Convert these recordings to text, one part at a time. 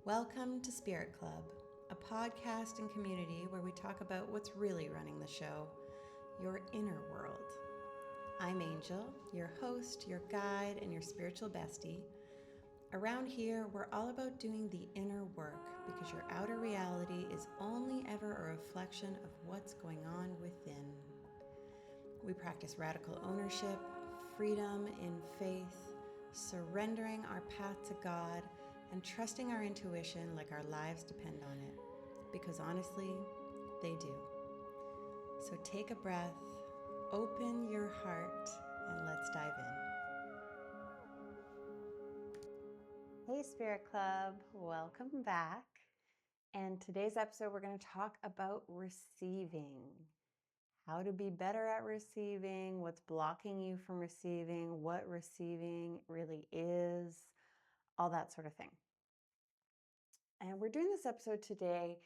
Welcome to Spirit Club, a podcast and community where we talk about what's really running the show, your inner world. I'm Angel, your host, your guide, and your spiritual bestie. Around here, we're all about doing the inner work because your outer reality is only ever a reflection of what's going on within. We practice radical ownership, freedom in faith, surrendering our path to God, and trusting our intuition like our lives depend on it. Because honestly, they do. So take a breath, open your heart, and let's dive in. Hey, Spirit Club, welcome back. And today's episode, we're going to talk about receiving. How to be better at receiving, what's blocking you from receiving, what receiving really is, all that sort of thing. And we're doing this episode today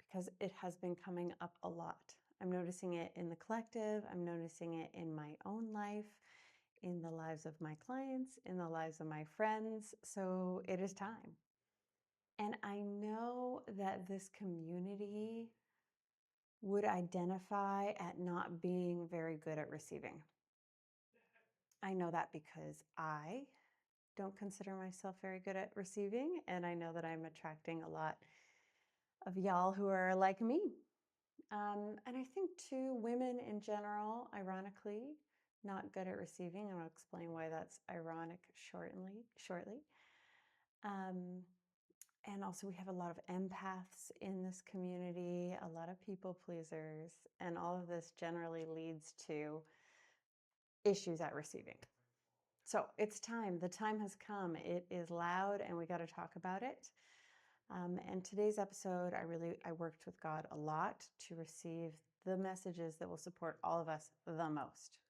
because it has been coming up a lot. I'm noticing it in the collective. I'm noticing it in my own life, in the lives of my clients, in the lives of my friends. So it is time. And I know that this community would identify at not being very good at receiving. I know that because I don't consider myself very good at receiving, and I know that I'm attracting a lot of y'all who are like me. And I think too, women in general, ironically, not good at receiving. And I'll explain why that's ironic shortly. And also we have a lot of empaths in this community, a lot of people pleasers, and all of this generally leads to issues at receiving. So it's time. The time has come. It is loud and we got to talk about it. And today's episode, I worked with God a lot to receive the messages that will support all of us the most.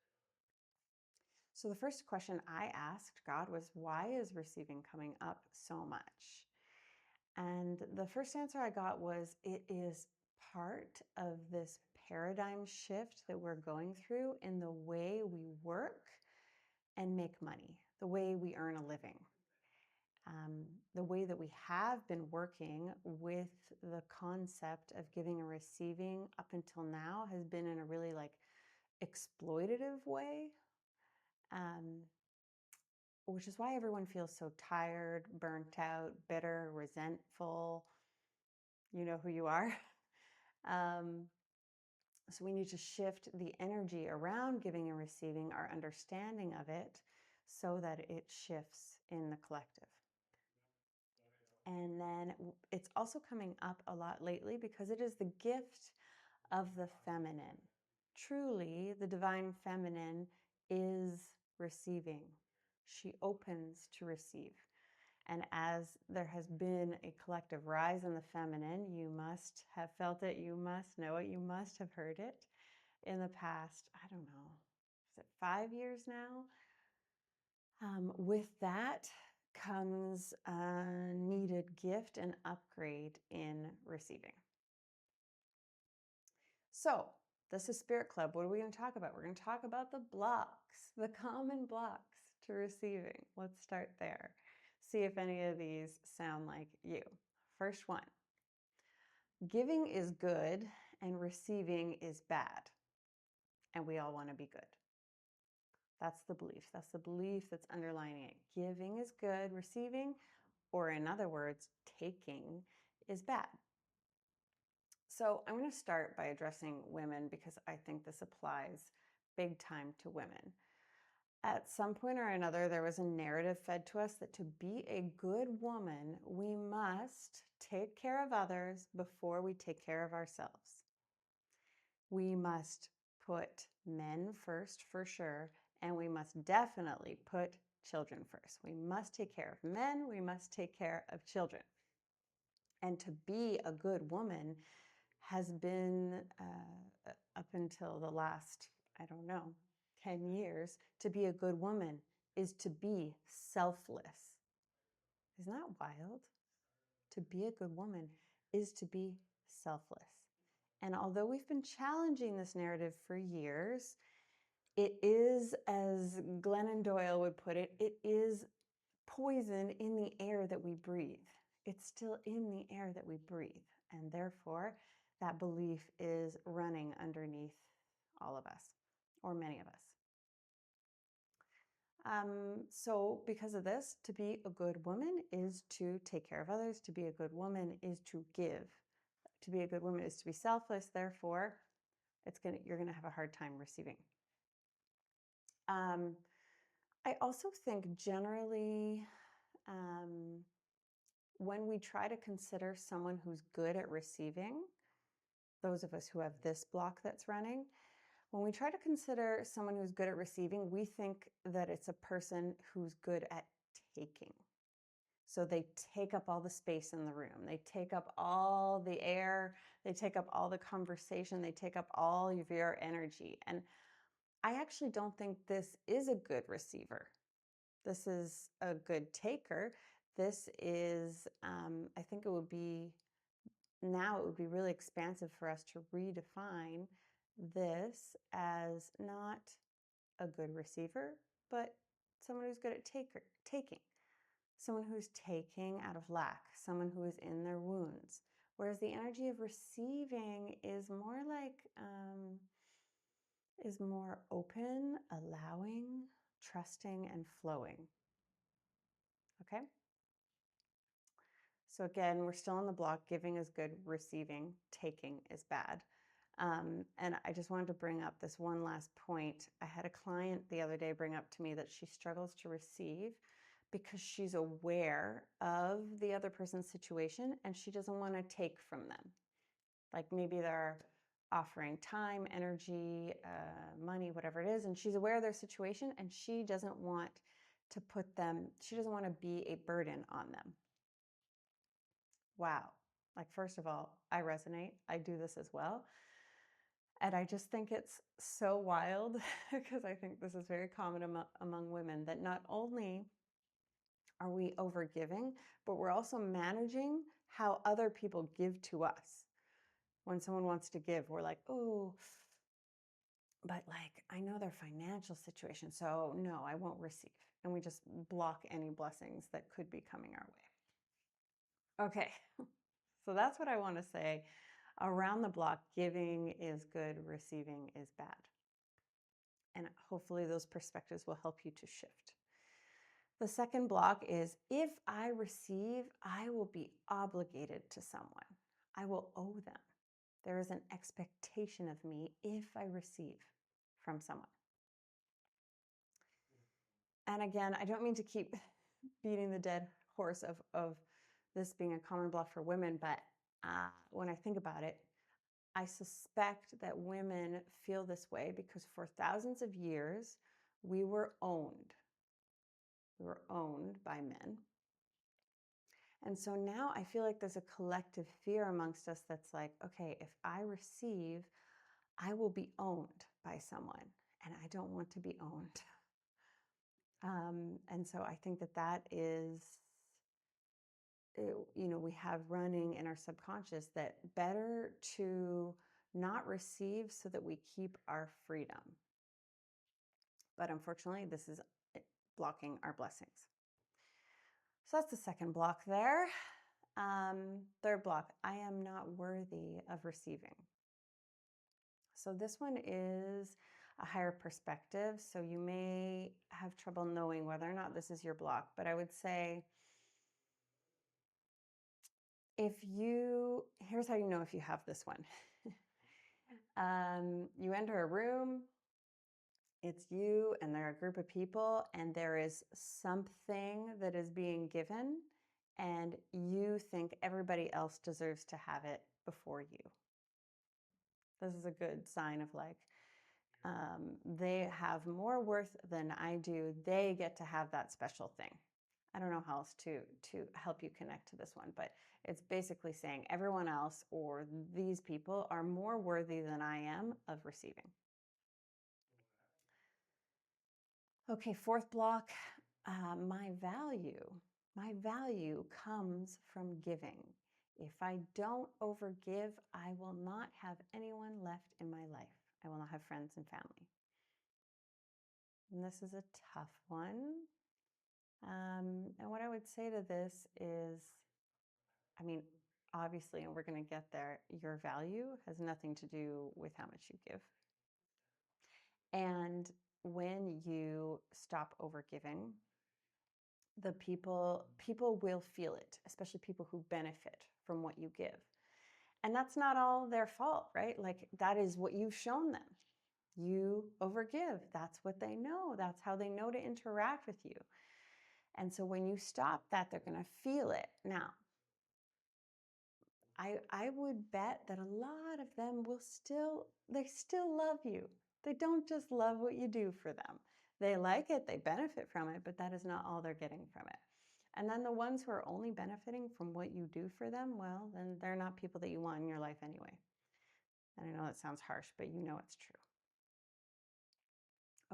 So the first question I asked God was, why is receiving coming up so much? And the first answer I got was, it is part of this paradigm shift that we're going through in the way we work and make money, the way we earn a living. The way that we have been working with the concept of giving and receiving up until now has been in a really exploitative way, which is why everyone feels so tired, burnt out, bitter, resentful. You know who you are. So we need to shift the energy around giving and receiving, our understanding of it, so that it shifts in the collective. And then it's also coming up a lot lately because it is the gift of the feminine. Truly, the divine feminine is receiving. She opens to receive. And as there has been a collective rise in the feminine, you must have felt it, you must know it, you must have heard it in the past, I don't know, is it 5 years now? With that comes a needed gift and upgrade in receiving. So this is Spirit Club. What are we going to talk about? We're going to talk about the blocks, the common blocks to receiving. Let's start there. See if any of these sound like you. First one, giving is good and receiving is bad. And we all want to be good. That's the belief. That's the belief that's underlying it. Giving is good, receiving, or in other words, taking, is bad. So I'm going to start by addressing women because I think this applies big time to women. At some point or another, there was a narrative fed to us that to be a good woman, we must take care of others before we take care of ourselves. We must put men first for sure, and we must definitely put children first. We must take care of men, we must take care of children. And to be a good woman has been, up until the last, 10 years, to be a good woman is to be selfless. Isn't that wild? To be a good woman is to be selfless. And although we've been challenging this narrative for years, it is, as Glennon Doyle would put it, it is poison in the air that we breathe. It's still in the air that we breathe. And therefore, that belief is running underneath all of us, or many of us. So because of this, to be a good woman is to take care of others. To be a good woman is to give. To be a good woman is to be selfless. Therefore, you're gonna have a hard time receiving. I also think generally, when we try to consider someone who's good at receiving, those of us who have this block that's running, when we try to consider someone who's good at receiving, we think that it's a person who's good at taking. So they take up all the space in the room. They take up all the air. They take up all the conversation. They take up all of your energy. And I actually don't think this is a good receiver. This is a good taker. This is, I think it would be really expansive for us to redefine this as not a good receiver, but someone who's good at taking. Someone who's taking out of lack, someone who is in their wounds. Whereas the energy of receiving is more like, is more open, allowing, trusting, and flowing. Okay? So again, we're still on the block. Giving is good, receiving, taking is bad. And I just wanted to bring up this one last point. I had a client the other day bring up to me that she struggles to receive because she's aware of the other person's situation and she doesn't want to take from them. Like maybe they're offering time, energy, money, whatever it is, and she's aware of their situation and she doesn't want to she doesn't want to be a burden on them. Wow. Like, first of all, I resonate. I do this as well. And I just think it's so wild because I think this is very common among women that not only are we overgiving, but we're also managing how other people give to us. When someone wants to give, we're like, oh, but like, I know their financial situation, so no, I won't receive. And we just block any blessings that could be coming our way. Okay, so that's what I want to say. Around the block, giving is good, receiving is bad. And hopefully those perspectives will help you to shift. The second block is if I receive, I will be obligated to someone. I will owe them. There is an expectation of me if I receive from someone. And again, I don't mean to keep beating the dead horse of this being a common block for women, but when I think about it, I suspect that women feel this way because for thousands of years, we were owned. We were owned by men. And so now I feel like there's a collective fear amongst us that's like, okay, if I receive, I will be owned by someone, and I don't want to be owned. And so I think that is, we have running in our subconscious that better to not receive so that we keep our freedom. But unfortunately, this is blocking our blessings. So that's the second block there. Third block, I am not worthy of receiving. So this one is a higher perspective. So you may have trouble knowing whether or not this is your block, but I would say here's how you know if you have this one. You enter a room, it's you and there are a group of people and there is something that is being given and you think everybody else deserves to have it before you. This is a good sign of like, they have more worth than I do. They get to have that special thing. I don't know how else to help you connect to this one, but it's basically saying everyone else or these people are more worthy than I am of receiving. Okay, fourth block, my value comes from giving. If I don't overgive, I will not have anyone left in my life. I will not have friends and family. And this is a tough one. And what I would say to this is I mean, obviously, and we're going to get there, your value has nothing to do with how much you give. And when you stop overgiving, the people will feel it, especially people who benefit from what you give. And that's not all their fault, right? Like, that is what you've shown them. You overgive. That's what they know. That's how they know to interact with you. And so when you stop that, they're going to feel it. Now, I would bet that a lot of them they still love you. They don't just love what you do for them. They like it, they benefit from it, but that is not all they're getting from it. And then the ones who are only benefiting from what you do for them, well, then they're not people that you want in your life anyway. And I know that sounds harsh, but you know it's true.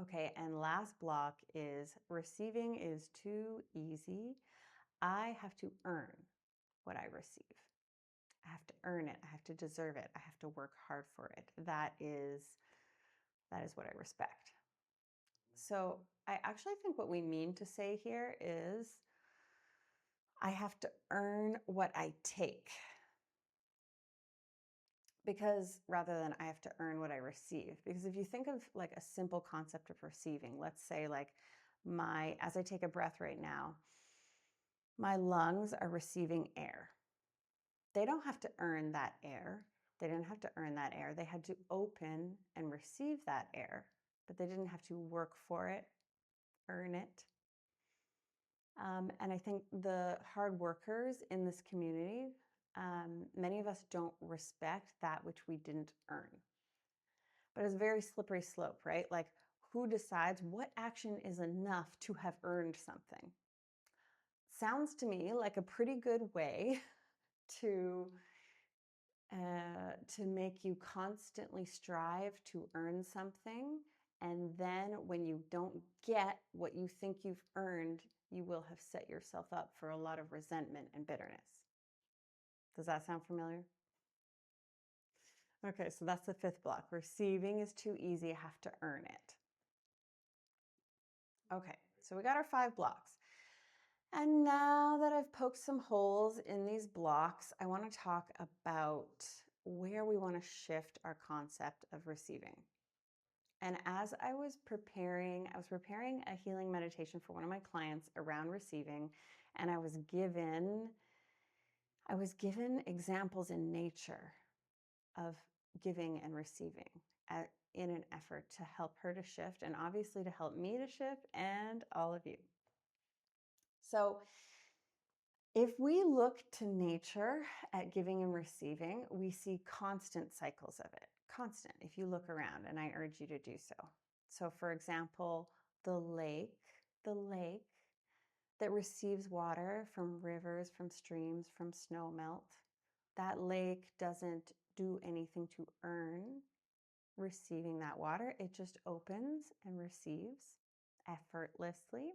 Okay, and last block is receiving is too easy. I have to earn what I receive. I have to earn it. I have to deserve it. I have to work hard for it. That is what I respect. So I actually think what we mean to say here is I have to earn what I take. Because rather than I have to earn what I receive. Because if you think of like a simple concept of receiving, let's say like as I take a breath right now, my lungs are receiving air. They don't have to earn that air. They didn't have to earn that air. They had to open and receive that air, but they didn't have to work for it, earn it. And I think the hard workers in this community, many of us don't respect that which we didn't earn. But it's a very slippery slope, right? Like, who decides what action is enough to have earned something? Sounds to me like a pretty good way to make you constantly strive to earn something. And then when you don't get what you think you've earned, you will have set yourself up for a lot of resentment and bitterness. Does that sound familiar? Okay, so that's the fifth block. Receiving is too easy, I have to earn it. Okay, so we got our 5 blocks. And now that I've poked some holes in these blocks, I want to talk about where we want to shift our concept of receiving. And as I was preparing a healing meditation for one of my clients around receiving, and I was given examples in nature of giving and receiving in an effort to help her to shift, and obviously to help me to shift, and all of you. So if we look to nature at giving and receiving, we see constant cycles of it. Constant, if you look around, and I urge you to do so. So for example, the lake that receives water from rivers, from streams, from snow melt, that lake doesn't do anything to earn receiving that water. It just opens and receives effortlessly.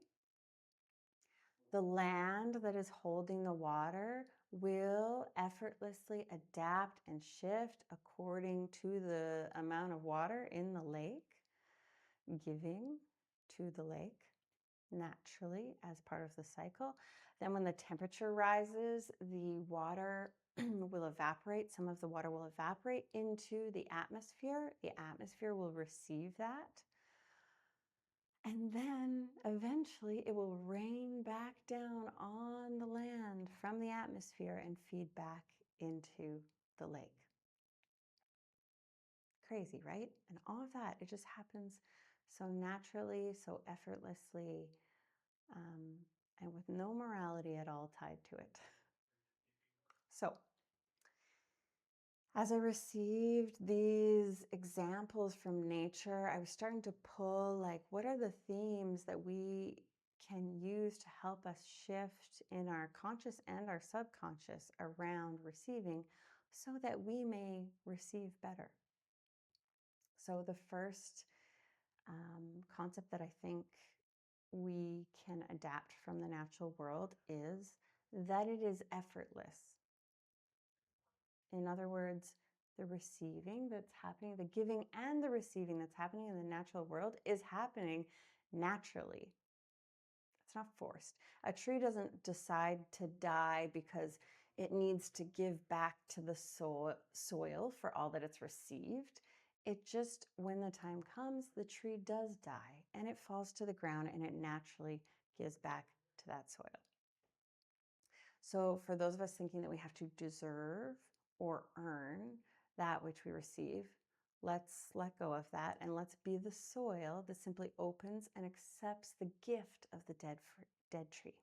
The land that is holding the water will effortlessly adapt and shift according to the amount of water in the lake, giving to the lake naturally as part of the cycle. Then when the temperature rises, the water will evaporate. Some of the water will evaporate into the atmosphere. The atmosphere will receive that. And then eventually it will rain back down on the land from the atmosphere and feed back into the lake. Crazy, right? And all of that, it just happens so naturally, so effortlessly, and with no morality at all tied to it. So, as I received these examples from nature, I was starting to pull, like, what are the themes that we can use to help us shift in our conscious and our subconscious around receiving so that we may receive better? So the first concept that I think we can adapt from the natural world is that it is effortless. In other words, the receiving that's happening, the giving and the receiving that's happening in the natural world is happening naturally. It's not forced. A tree doesn't decide to die because it needs to give back to the soil for all that it's received. It just, when the time comes, the tree does die and it falls to the ground and it naturally gives back to that soil. So for those of us thinking that we have to deserve or earn that which we receive, let's let go of that and let's be the soil that simply opens and accepts the gift of the dead tree.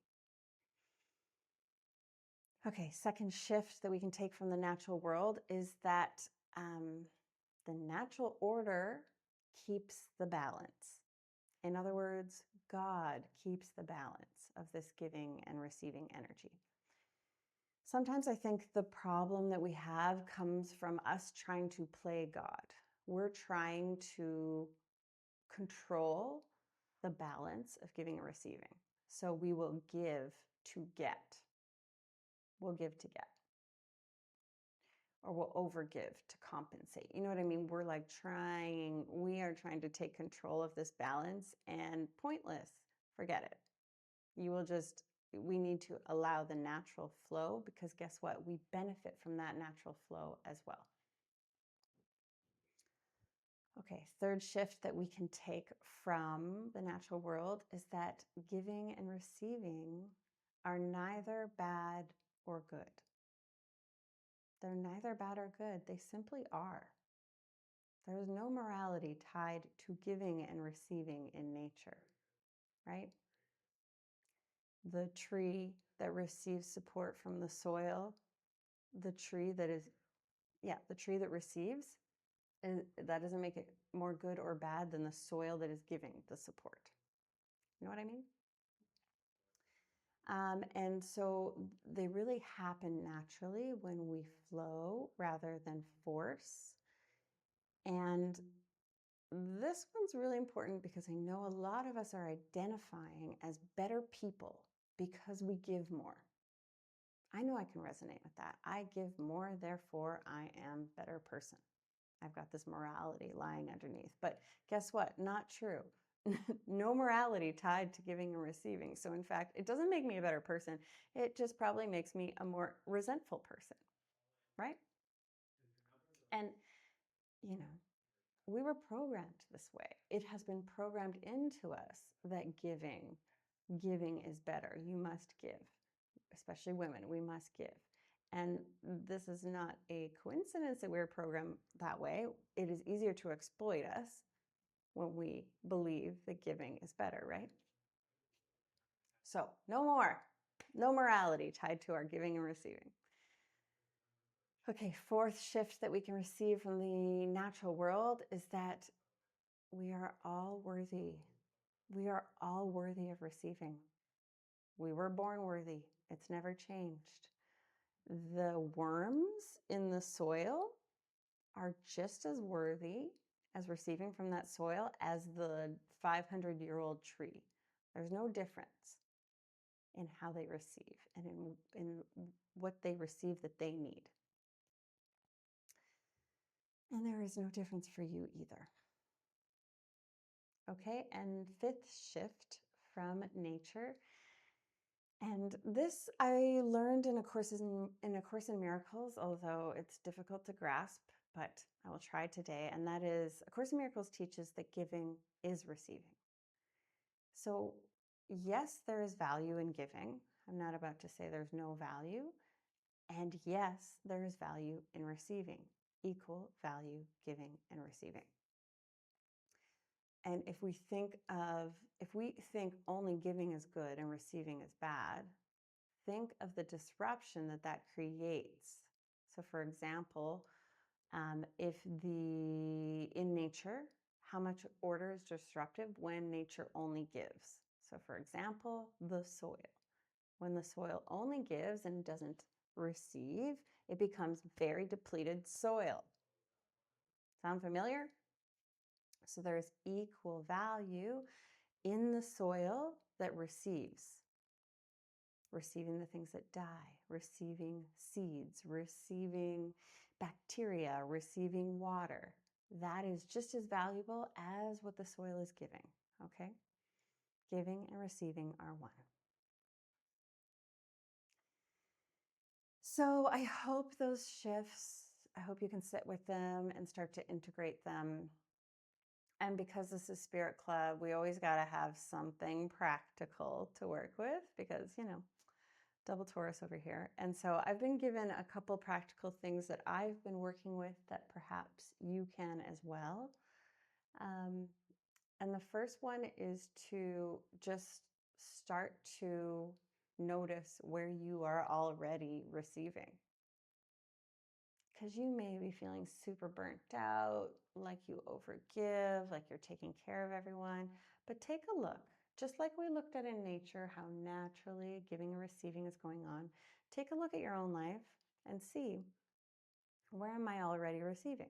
Okay, second shift that we can take from the natural world is that the natural order keeps the balance. In other words, God keeps the balance of this giving and receiving energy. Sometimes I think the problem that we have comes from us trying to play God. We're trying to control the balance of giving and receiving. So we will give to get. We'll give to get. Or we'll overgive to compensate. You know what I mean? We are trying to take control of this balance, and pointless. Forget it. We need to allow the natural flow, because guess what? We benefit from that natural flow as well. Okay, third shift that we can take from the natural world is that giving and receiving are neither bad or good. They're neither bad or good. They simply are. There is no morality tied to giving and receiving in nature, right? The tree that receives support from the soil, the tree that receives, that doesn't make it more good or bad than the soil that is giving the support. You know what I mean? And so they really happen naturally when we flow rather than force. And this one's really important because I know a lot of us are identifying as better people because we give more. I know I can resonate with that. I give more, therefore I am a better person. I've got this morality lying underneath. But guess what? Not true. No morality tied to giving and receiving. So in fact, it doesn't make me a better person. It just probably makes me a more resentful person, right? And, you know, we were programmed this way. It has been programmed into us that giving is better. You must give, especially women. We must give. And this is not a coincidence that we're programmed that way. It is easier to exploit us when we believe that giving is better, right? So no morality tied to our giving and receiving. Okay, fourth shift that we can receive from the natural world is that we are all worthy. We are all worthy of receiving. We were born worthy. It's never changed. The worms in the soil are just as worthy as receiving from that soil as the 500-year-old tree. There's no difference in how they receive and in what they receive that they need. And there is no difference for you either. Okay, and fifth shift from nature. And this I learned in A Course in Miracles, although it's difficult to grasp, but I will try today. And that is, A Course in Miracles teaches that giving is receiving. So yes, there is value in giving. I'm not about to say there's no value. And yes, there is value in receiving. Equal value giving and receiving. And if we think only giving is good and receiving is bad, think of the disruption that creates. So for example, in nature, how much order is disruptive when nature only gives. So for example, the soil. When the soil only gives and doesn't receive, it becomes very depleted soil. Sound familiar? So there's equal value in the soil that receives. Receiving the things that die, receiving seeds, receiving bacteria, receiving water. That is just as valuable as what the soil is giving, okay? Giving and receiving are one. So I hope those shifts, I hope you can sit with them and start to integrate them. And because this is Spirit Club, we always got to have something practical to work with because, double Taurus over here. And so I've been given a couple practical things that I've been working with that perhaps you can as well. And the first one is to just start to notice where you are already receiving. Because you may be feeling super burnt out, like you overgive, like you're taking care of everyone. But take a look, just like we looked at in nature, how naturally giving and receiving is going on. Take a look at your own life and see, where am I already receiving?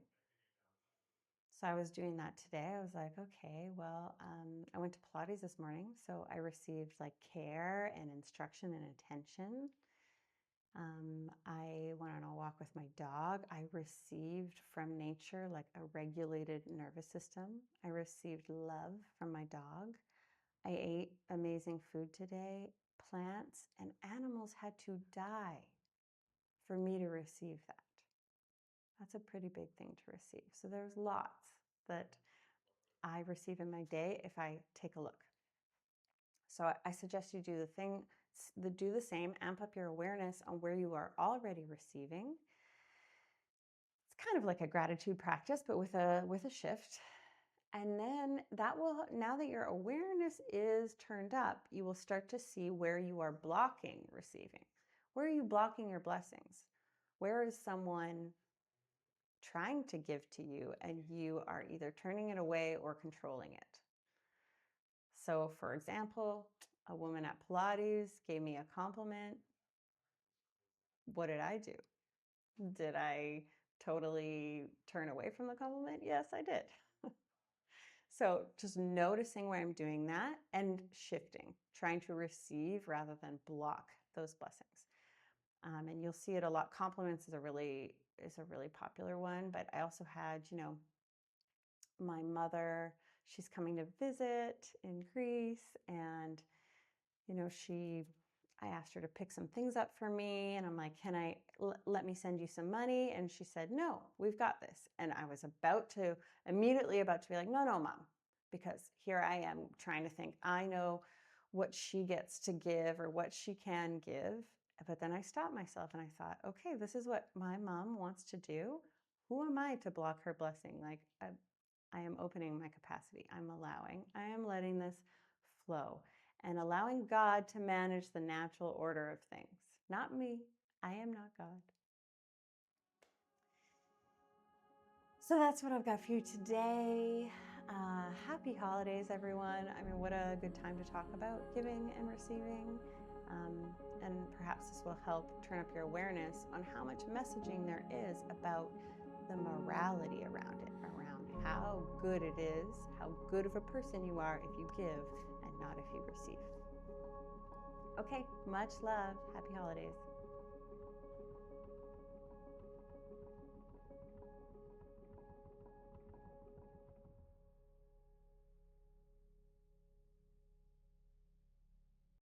So I was doing that today. I was like, okay, well, I went to Pilates this morning. So I received like care and instruction and attention. I went on a walk with my dog. I received from nature like a regulated nervous system. I received love from my dog. I ate amazing food today. Plants and animals had to die for me to receive that. That's a pretty big thing to receive. So there's lots that I receive in my day if I take a look. So I suggest you do do the same, amp up your awareness on where you are already receiving. It's kind of like a gratitude practice, but with a shift. And then now that your awareness is turned up, you will start to see where you are blocking receiving. Where are you blocking your blessings? Where is someone trying to give to you and you are either turning it away or controlling it? So, for example, a woman at Pilates gave me a compliment. What did I do? Did I totally turn away from the compliment? Yes, I did. So just noticing where I'm doing that and shifting, trying to receive rather than block those blessings. And you'll see it a lot. Compliments is a really popular one. But I also had, my mother, she's coming to visit in Greece, and I asked her to pick some things up for me, and I'm like, can I let me send you some money? And she said, no, we've got this. And I was immediately about to be like, no, mom, because here I am trying to think, I know what she gets to give or what she can give. But then I stopped myself and I thought, okay, this is what my mom wants to do. Who am I to block her blessing? Like, I am opening my capacity. I am letting this flow and allowing God to manage the natural order of things. Not me. I am not God. So that's what I've got for you today. Happy holidays, everyone. I mean, what a good time to talk about giving and receiving. And perhaps this will help turn up your awareness on how much messaging there is about the morality around it, around how good it is, how good of a person you are if you give and not if you receive. Okay, much love. Happy holidays.